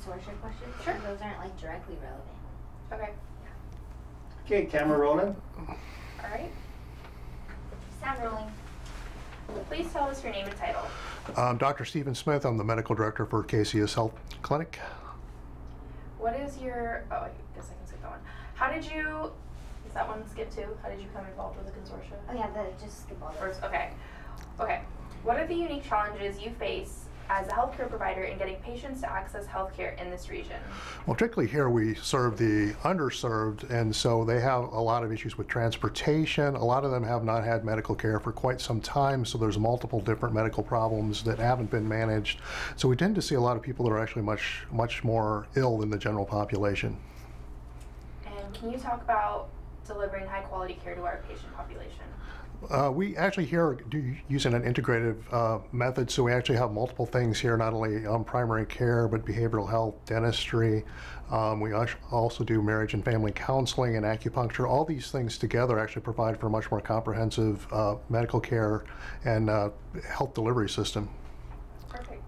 consortia questions. Sure. Those aren't like directly relevant. Okay. Okay, camera rolling. All right. Sound rolling. Please tell us your name and title. I'm Dr. Stephen Smith. I'm the medical director for KCS Health Clinic. What is your, oh, I guess I can skip that one. How did you, is that one skip too? How did you become involved with the consortia? Oh yeah, just skip all those. Okay. Okay. What are the unique challenges you face as a healthcare provider in getting patients to access healthcare in this region? Well, particularly here we serve the underserved, and so they have a lot of issues with transportation. A lot of them have not had medical care for quite some time, so there's multiple different medical problems that haven't been managed. So we tend to see a lot of people that are actually much more ill than the general population. And can you talk about delivering high quality care to our patient population? We actually here do using an integrative method, so we actually have multiple things here, not only primary care, but behavioral health, dentistry. We also do marriage and family counseling and acupuncture. All these things together actually provide for a much more comprehensive medical care and health delivery system. Perfect.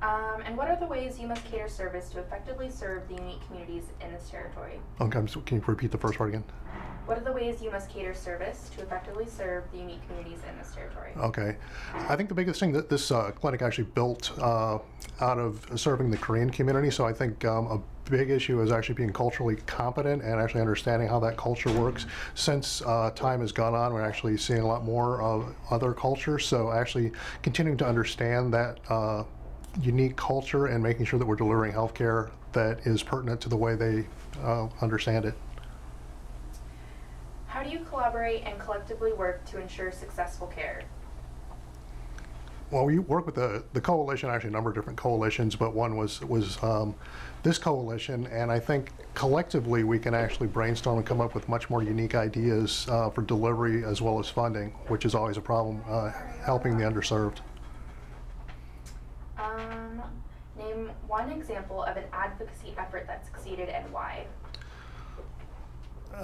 And what are the ways you must cater service to effectively serve the unique communities in this territory? Okay, so can you repeat the first part again? What are the ways you must cater service to effectively serve the unique communities in this territory? Okay. I think the biggest thing that this clinic actually built out of serving the Korean community, so I think a big issue is actually being culturally competent and actually understanding how that culture works. Since time has gone on, we're actually seeing a lot more of other cultures, so actually continuing to understand that unique culture and making sure that we're delivering healthcare that is pertinent to the way they understand it. How do you collaborate and collectively work to ensure successful care? Well, we work with the coalition, actually a number of different coalitions, but one was this coalition, and I think collectively we can actually brainstorm and come up with much more unique ideas for delivery as well as funding, which is always a problem helping the underserved. Name one example of an advocacy effort that succeeded and why.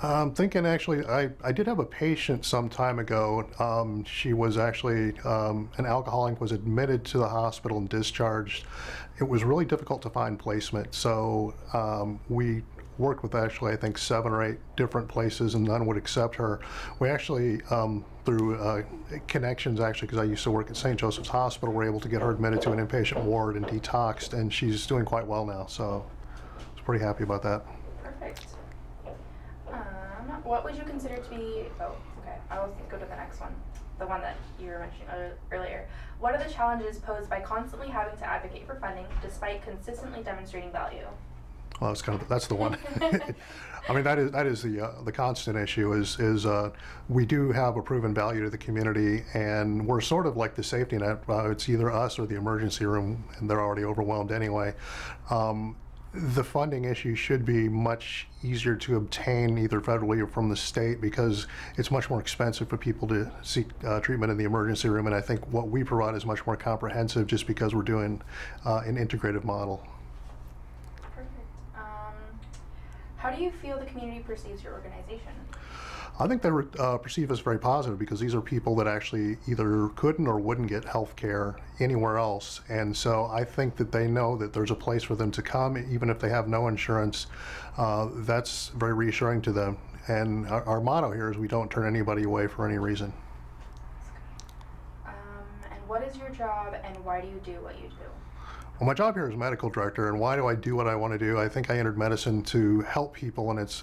I'm thinking actually, I did have a patient some time ago. She was actually an alcoholic, was admitted to the hospital and discharged. It was really difficult to find placement, so we worked with actually I think 7 or 8 different places and none would accept her. We actually, through connections actually, because I used to work at St. Joseph's Hospital, were able to get her admitted to an inpatient ward and detoxed, and she's doing quite well now, so I was pretty happy about that. Perfect. What would you consider to be, oh, okay, I'll go to the next one, the one that you were mentioning earlier. What are the challenges posed by constantly having to advocate for funding despite consistently demonstrating value? Well, that's the one. I mean, that is the constant issue is we do have a proven value to the community, and we're sort of like the safety net. It's either us or the emergency room, and they're already overwhelmed anyway. The funding issue should be much easier to obtain either federally or from the state because it's much more expensive for people to seek treatment in the emergency room, and I think what we provide is much more comprehensive just because we're doing an integrative model. Perfect. How do you feel the community perceives your organization? I think they perceive us very positive because these are people that actually either couldn't or wouldn't get health care anywhere else. And so I think that they know that there's a place for them to come, even if they have no insurance. That's very reassuring to them. And our motto here is we don't turn anybody away for any reason. And what is your job and why do you do what you do? Well, my job here is medical director, and why do I do what I want to do? I think I entered medicine to help people, and it's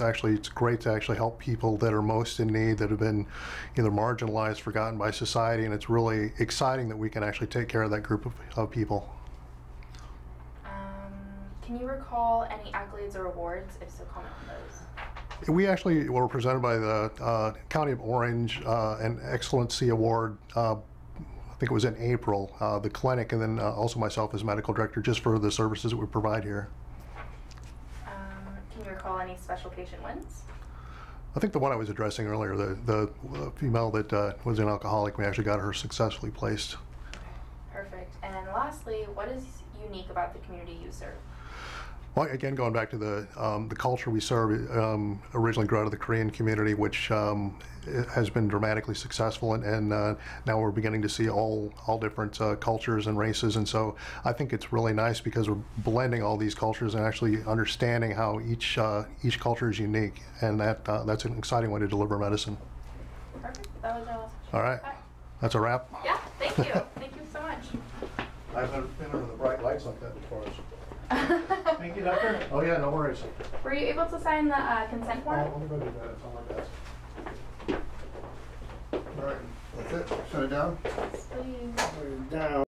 great to actually help people that are most in need, that have been either marginalized, forgotten by society, and it's really exciting that we can actually take care of that group of people. Can you recall any accolades or awards? If so, comment on those. We actually were presented by the County of Orange an Excellency Award. I think it was in April, the clinic, and then also myself as medical director, just for the services that we provide here. Can you recall any special patient wins? I think the one I was addressing earlier, the female that was an alcoholic, we actually got her successfully placed. Okay, perfect. And lastly, what is unique about the community you serve? Well, again, going back to the culture we serve, originally grew out of the Korean community, which has been dramatically successful, and now we're beginning to see all different cultures and races. And so I think it's really nice because we're blending all these cultures and actually understanding how each culture is unique, and that's an exciting way to deliver medicine. Perfect. That was our last question. All right, Okay. that's a wrap. Yeah. Thank you. Thank you so much. I've been under the bright lights like that before. Thank you, doctor. Oh yeah, no worries. Were you able to sign the consent form? Let me go do that. It's on my desk. All right, that's it. Shut it down. Please. Shut it down.